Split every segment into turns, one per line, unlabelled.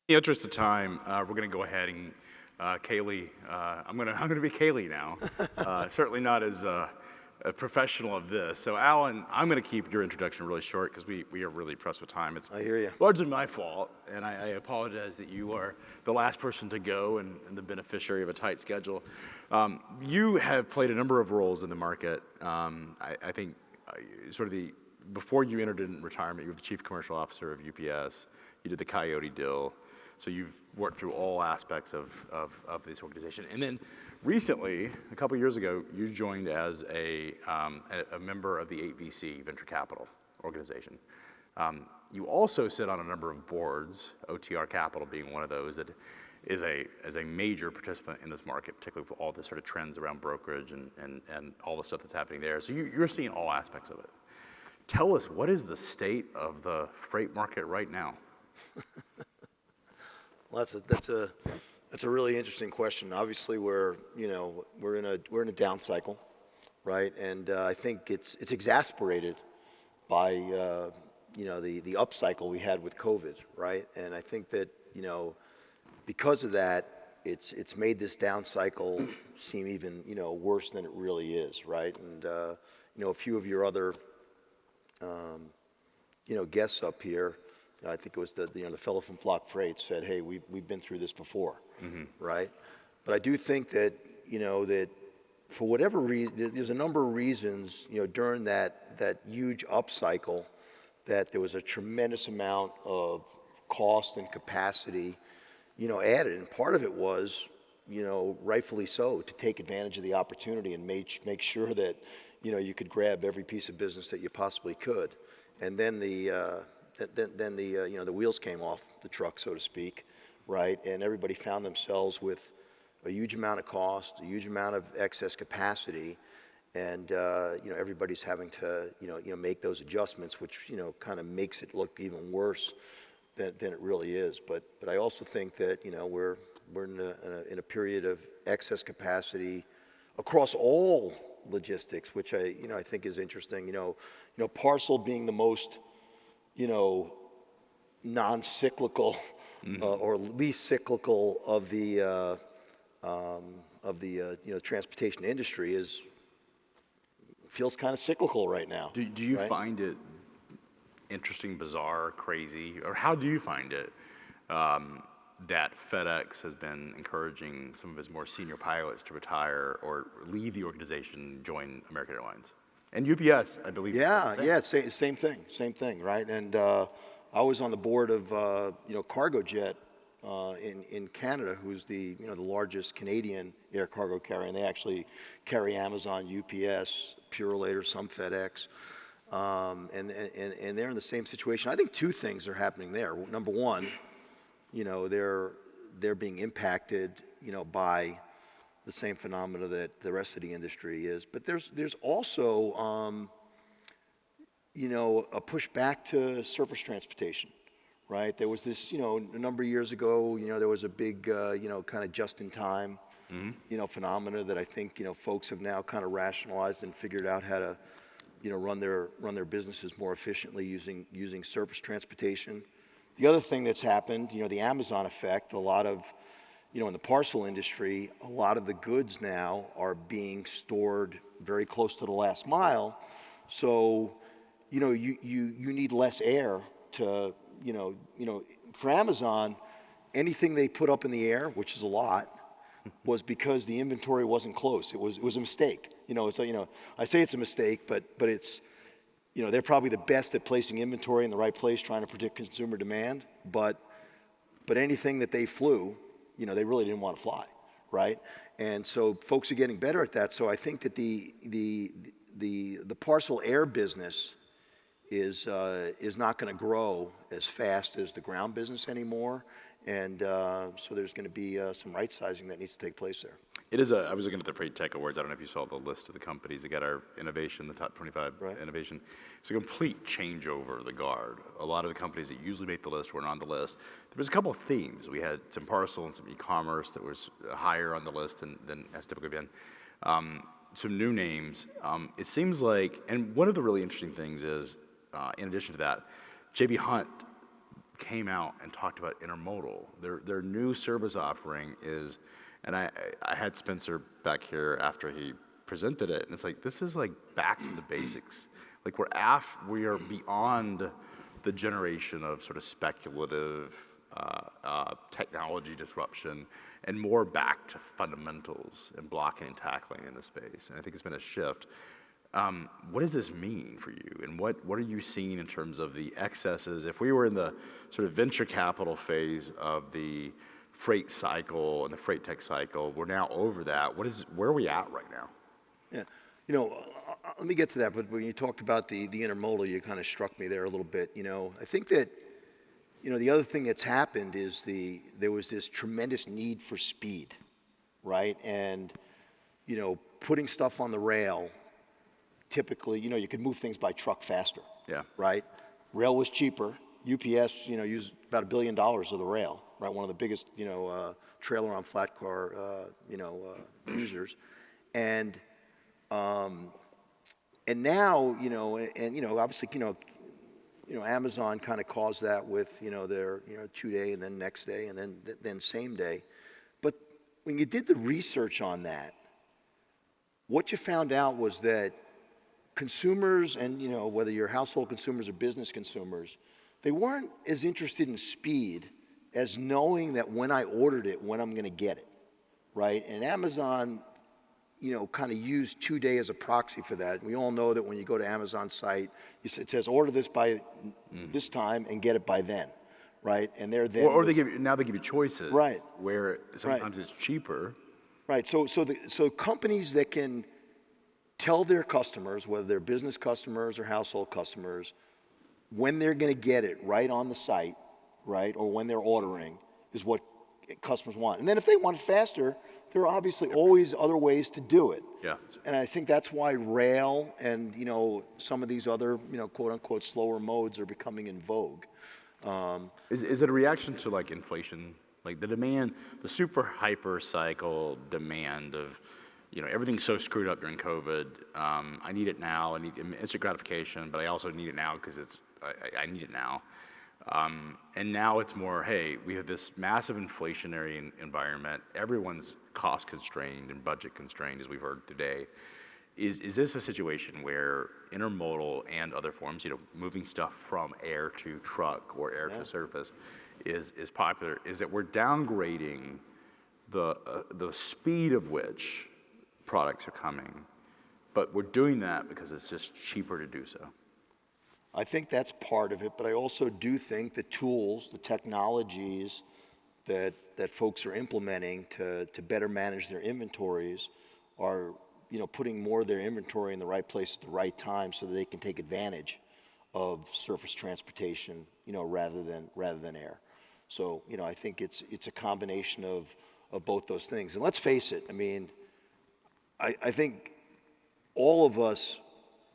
In the interest of time, we're going to go ahead and Kaylee. I'm going to be Kaylee now. Certainly not as a professional of this. So, Alan, I'm going to keep your introduction really short because we are really pressed with time. It's
I hear you.
largely my fault, and I apologize that you are the last person to go and the beneficiary of a tight schedule. You have played a number of roles in the market. I think sort of before you entered in retirement, you were the chief commercial officer of UPS. You did the Coyote deal. So you've worked through all aspects of this organization. And then recently, a couple years ago, you joined as a member of the 8VC Venture Capital organization. You also sit on a number of boards, OTR Capital being one of those that is a major participant in this market, particularly for all the sort of trends around brokerage and all the stuff that's happening there. So you're seeing all aspects of it. Tell us, what is the state of the freight market right now?
Well, that's a really interesting question. Obviously, we're in a down cycle, right? And I think it's exasperated by the up cycle we had with COVID, right? And I think that because of that, it's made this down cycle seem even worse than it really is, right? And a few of your other guests up here. I think it was the fellow from Flock Freight said, "Hey, we've been through this before," right? But I do think that that for whatever reason, there's a number of reasons during that huge upcycle that there was a tremendous amount of cost and capacity added, and part of it was rightfully so, to take advantage of the opportunity and make sure that you could grab every piece of business that you possibly could, and then the wheels came off the truck, so to speak, right? And everybody found themselves with a huge amount of cost, a huge amount of excess capacity, and everybody's having to make those adjustments, which kind of makes it look even worse than it really is. But I also think that we're in a period of excess capacity across all logistics, which I think is interesting. Parcel being the most non-cyclical or least cyclical of the transportation industry feels kind of cyclical right now.
Do you
right?
find it interesting, bizarre, crazy, or how do you find it that FedEx has been encouraging some of its more senior pilots to retire or leave the organization, join American Airlines? And UPS, I believe.
Same thing, right? And I was on the board of Cargojet in Canada, who's the largest Canadian air cargo carrier, and they actually carry Amazon, UPS, Purolator, some FedEx, and they're in the same situation. I think two things are happening there. Number one, they're being impacted, by the same phenomena that the rest of the industry is. But there's also, a push back to surface transportation, right? There was this, a number of years ago, there was a big, kind of just-in-time, phenomena that I think, folks have now kind of rationalized and figured out how to, run their businesses more efficiently using surface transportation. The other thing that's happened, the Amazon effect, a lot of, in the parcel industry, a lot of the goods now are being stored very close to the last mile. So, you need less air to, for Amazon, anything they put up in the air, which is a lot, was because the inventory wasn't close. It was a mistake. I say it's a mistake, but it's, they're probably the best at placing inventory in the right place, trying to predict consumer demand. But anything that they flew, they really didn't want to fly, right? And so folks are getting better at that. So I think that the parcel air business is not going to grow as fast as the ground business anymore. And so there's going to be some right sizing that needs to take place there.
It is I was looking at the Freight Tech Awards. I don't know if you saw the list of the companies that got our innovation, the top 25 innovation. It's a complete changeover of the guard. A lot of the companies that usually make the list weren't on the list. There was a couple of themes. We had some parcel and some e-commerce that was higher on the list than has typically been. Some new names. It seems like, and one of the really interesting things is, in addition to that, J.B. Hunt came out and talked about intermodal. Their new service offering is, and I had Spencer back here after he presented it, and it's like, this is like back to the basics. Like we are beyond the generation of sort of speculative technology disruption and more back to fundamentals and blocking and tackling in the space. And I think it's been a shift. What does this mean for you? And what are you seeing in terms of the excesses? If we were in the sort of venture capital phase of the freight cycle and the freight tech cycle, we're now over that. Where are we at right now?
Yeah, let me get to that, but when you talked about the intermodal, you kind of struck me there a little bit. I think that, the other thing that's happened is there was this tremendous need for speed, right? And, putting stuff on the rail, typically, you could move things by truck faster.
Yeah.
Right? Rail was cheaper. UPS, used about $1 billion of the rail, right? One of the biggest, trailer on flat car, users. And now, obviously, Amazon kind of caused that with, their, 2-day and then next day and then same day. But when you did the research on that, what you found out was that consumers and, whether you're household consumers or business consumers, they weren't as interested in speed as knowing that when I ordered it, when I'm going to get it, right? And Amazon, kind of used 2-day as a proxy for that. We all know that when you go to Amazon site, it says order this by this time and get it by then, right? And they're then.
Or they give you choices,
right?
Where sometimes it's cheaper,
right? So companies that can tell their customers, whether they're business customers or household customers, when they're going to get it right on the site, right, or when they're ordering, is what customers want. And then if they want it faster, there are obviously always other ways to do it.
Yeah.
And I think that's why rail and, some of these other, quote unquote slower modes are becoming in vogue.
Is it a reaction to like inflation? Like the demand, the super hyper cycle demand of, everything's so screwed up during COVID. I need it now. I need instant gratification, but I also need it now because I need it now. And now it's more, hey, we have this massive inflationary environment. Everyone's cost constrained and budget constrained, as we've heard today. Is this a situation where intermodal and other forms, moving stuff from air to truck or air to surface, is popular? Is that we're downgrading the speed of which products are coming, but we're doing that because it's just cheaper to do so?
I think that's part of it, but I also do think the tools, the technologies that folks are implementing to better manage their inventories are, putting more of their inventory in the right place at the right time so that they can take advantage of surface transportation, rather than air. So, I think it's a combination of both those things. And let's face it, I think all of us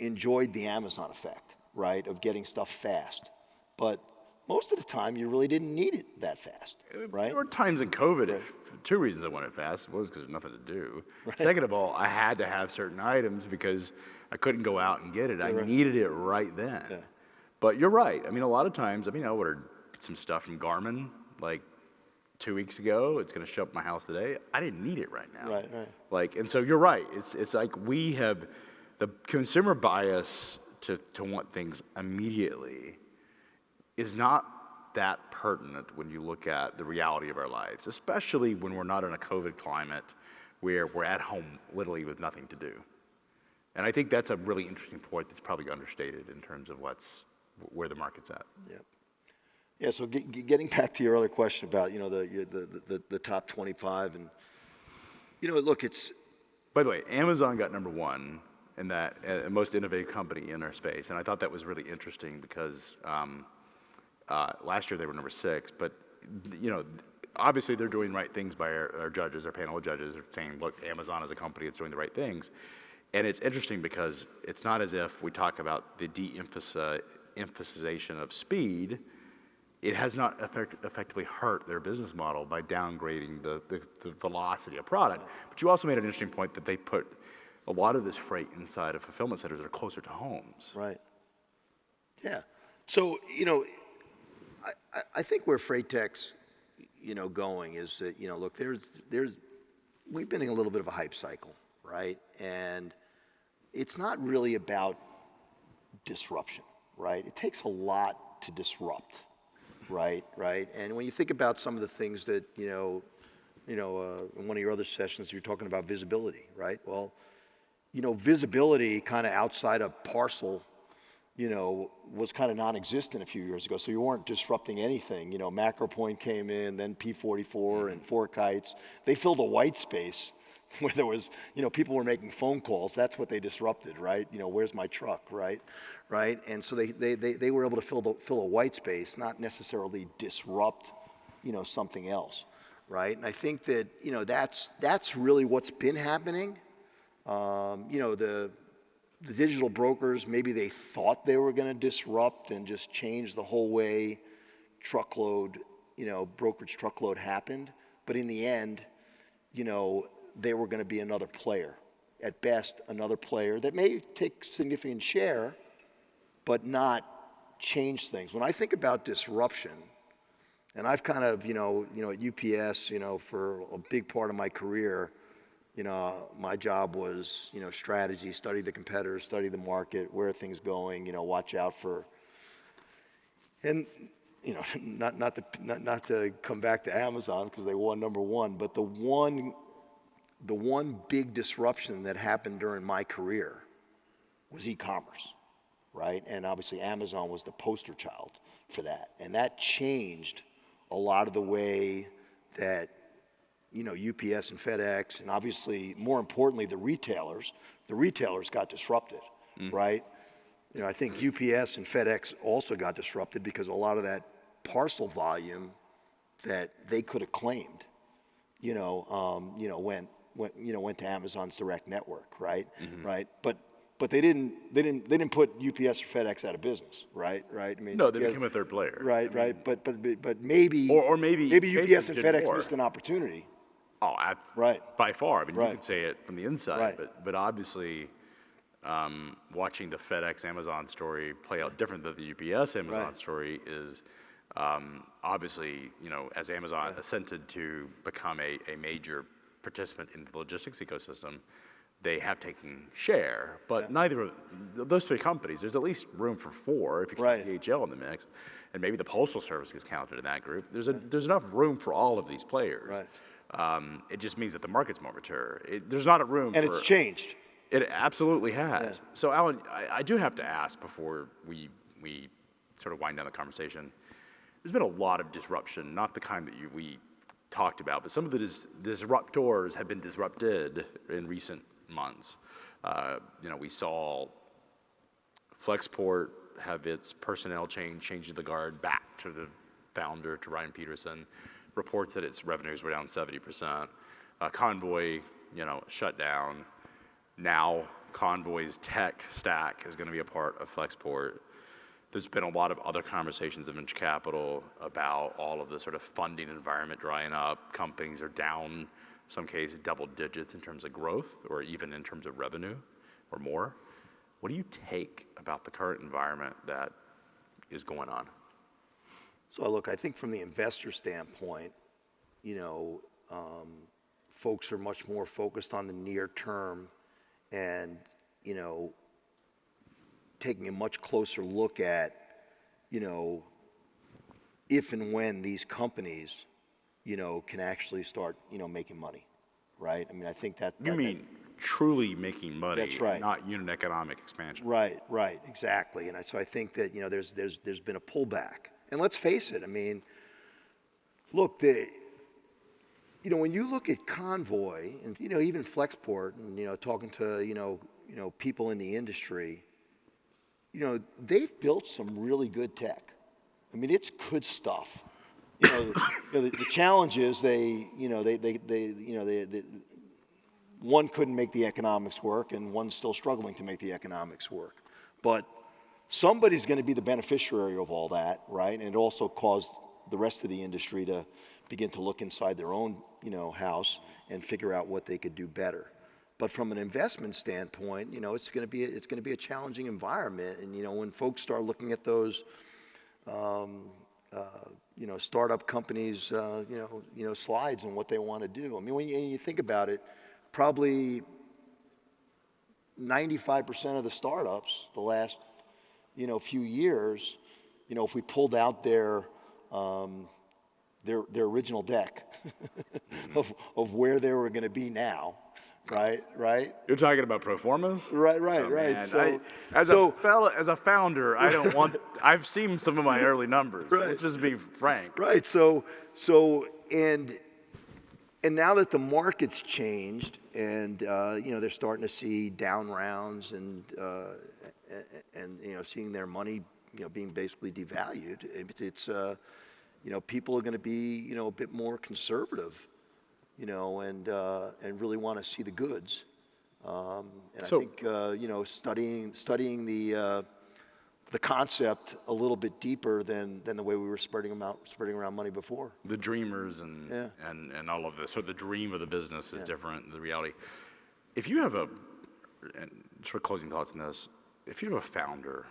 enjoyed the Amazon effect, right, of getting stuff fast. But most of the time, you really didn't need it that fast, right?
There were times in COVID, two reasons I wanted it fast. One was because there's nothing to do. Right. Second of all, I had to have certain items because I couldn't go out and get it. I needed it right then. Yeah. But you're right. A lot of times, I ordered some stuff from Garmin, like 2 weeks ago. It's going to show up at my house today. I didn't need it right now. Right. And so you're right. It's like we have the consumer bias to want things immediately is not that pertinent when you look at the reality of our lives, especially when we're not in a COVID climate where we're at home literally with nothing to do. And I think that's a really interesting point that's probably understated in terms of where the market's at.
Yep. Yeah, so getting back to your other question about, the top 25 and, look, it's...
By the way, Amazon got number one in that most innovative company in our space. And I thought that was really interesting because last year they were number 6, but obviously they're doing right things by our judges, our panel of judges are saying, look, Amazon is a company that's doing the right things. And it's interesting because it's not as if we talk about the de-emphasization of speed. It has not effectively hurt their business model by downgrading the velocity of product. But you also made an interesting point that they put a lot of this freight inside of fulfillment centers that are closer to homes.
Right. Yeah. So, I think where freight tech's, going is that, look, we've been in a little bit of a hype cycle, right? And it's not really about disruption, right? It takes a lot to disrupt, right? And when you think about some of the things that, in one of your other sessions, you're talking about visibility, right? Well, visibility kind of outside of Parcel, was kind of non-existent a few years ago. So you weren't disrupting anything. MacroPoint came in, then P44 and Four Kites. They filled a white space where there was, people were making phone calls. That's what they disrupted, right? Where's my truck, right? And so they were able to fill a white space, not necessarily disrupt, something else, right? And I think that, that's really what's been happening. The digital brokers, maybe they thought they were going to disrupt and just change the whole way truckload, brokerage truckload happened. But in the end, they were going to be another player. At best, another player that may take significant share, but not change things. When I think about disruption, and I've kind of, at UPS, for a big part of my career, my job was, strategy, study the competitors, study the market, where are things going, watch out for, and, not to come back to Amazon because they won #1, but the one big disruption that happened during my career was e-commerce, right? And obviously Amazon was the poster child for that. And that changed a lot of the way that UPS and FedEx, and obviously, more importantly, the retailers got disrupted, right? I think UPS and FedEx also got disrupted because a lot of that parcel volume that they could have claimed, went to Amazon's direct network, right? Right? But they didn't put UPS or FedEx out of business, right? I mean,
No, they became a third player.
Right. But maybe maybe UPS and FedEx missed an opportunity.
Oh,
right.
By far. I mean,
Right.
you could say it from the inside,
Right.
but obviously, watching the FedEx Amazon story play out different than the UPS Amazon
Right.
story is obviously, as Amazon ascended to become a major participant in the logistics ecosystem, they have taken share, but neither of those three companies, there's at least room for four if you count DHL in the mix, and maybe the Postal Service gets counted in that group. There's enough room for all of these players.
Right.
It just means that the market's more mature. There's not a room
And
for...
it's changed.
It absolutely has. So, Alan, I do have to ask before we sort of wind down the conversation. There's been a lot of disruption, not the kind that we talked about, but some of the disruptors have been disrupted in recent months. We saw Flexport have its personnel changing the guard back to the founder, to Ryan Peterson. Reports that its revenues were down 70%. Convoy, shut down. Now Convoy's tech stack is going to be a part of Flexport. There's been a lot of other conversations of venture capital about all of the sort of funding environment drying up. Companies are down, in some cases, double digits in terms of growth or even in terms of revenue or more. What do you take about the current environment that is going on?
So look, I think from the investor standpoint, folks are much more focused on the near term and, taking a much closer look at, if and when these companies, can actually start, making money, right? I mean, I think that...
You mean truly making money,
that's right.
Not unit economic expansion.
Right, exactly. And so I think that, there's been a pullback. And let's face it, I mean, look, when you look at Convoy and, even Flexport and, talking to, people in the industry, they've built some really good tech. I mean, it's good stuff. The challenge is one couldn't make the economics work and one's still struggling to make the economics work. But somebody's going to be the beneficiary of all that, right? And it also caused the rest of the industry to begin to look inside their own, house and figure out what they could do better. But from an investment standpoint, it's going to be a challenging environment. And when folks start looking at those startup companies, slides on what they want to do. I mean, when you think about it, probably 95% of the startups the last, few years, if we pulled out their original deck of where they were going to be now, right?
You're talking about pro formas?
Right.
Man, as a founder, I don't want. I've seen some of my early numbers.
Right.
Let's just be frank.
Right. And now that the market's changed, and they're starting to see down rounds, and seeing their money being basically devalued, it's people are going to be a bit more conservative, and really want to see the goods. I think studying the concept a little bit deeper than the way we were spreading around money before.
The dreamers and all of this. So the dream of the business is different than the reality. If you have and sort of closing thoughts on this, if you have a founder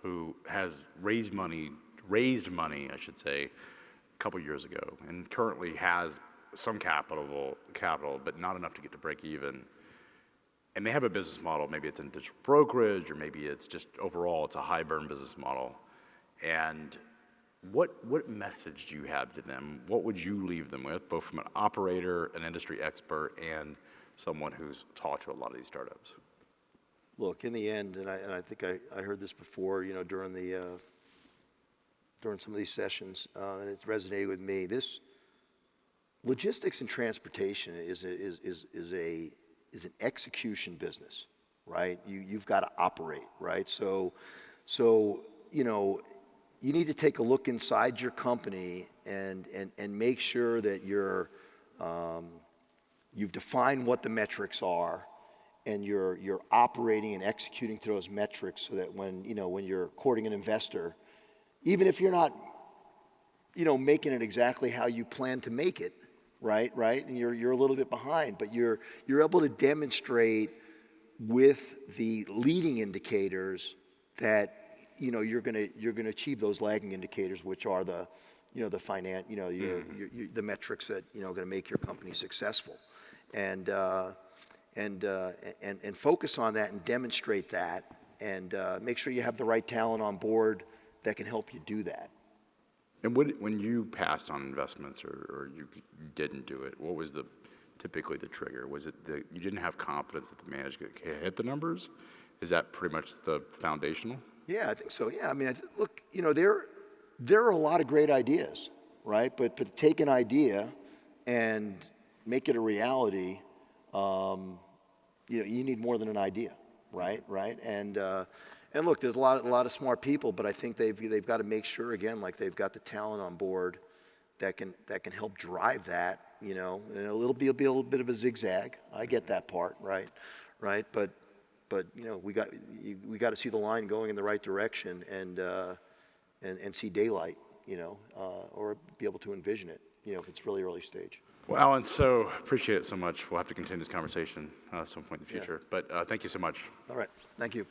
who has raised money, I should say, a couple years ago, and currently has some capital, but not enough to get to break even, and they have a business model, maybe it's in digital brokerage, or maybe it's just overall, it's a high burn business model. And what message do you have to them? What would you leave them with, both from an operator, an industry expert, and someone who's talked to a lot of these startups?
Look, in the end, and I think I heard this before, during some of these sessions, and it resonated with me. This logistics and transportation is an execution business, right? You've got to operate, right? So you need to take a look inside your company and make sure that you've defined what the metrics are, and you're operating and executing to those metrics, so that when you're courting an investor, even if you're not making it exactly how you plan to make it, right, and you're a little bit behind, but you're able to demonstrate with the leading indicators that you're going to achieve those lagging indicators, which are the the metrics that going to make your company successful, and focus on that and demonstrate that, and make sure you have the right talent on board that can help you do that.
And when you passed on investments, or you didn't do it, what was typically the trigger? Was it that you didn't have confidence that the management could hit the numbers? Is that pretty much the foundational?
Yeah, I think so. Yeah, I mean, look, there are a lot of great ideas, right? But to take an idea and make it a reality, you need more than an idea, right? And look, there's a lot of smart people, but I think they've got to make sure, again, like they've got the talent on board that can help drive that, and it'll be a little bit of a zigzag. I get that part, right? But we got to see the line going in the right direction, and see daylight, or be able to envision it, if it's really early stage.
Well, Alan, so appreciate it so much. We'll have to continue this conversation at some point in the future. But thank you so much.
All right, thank you.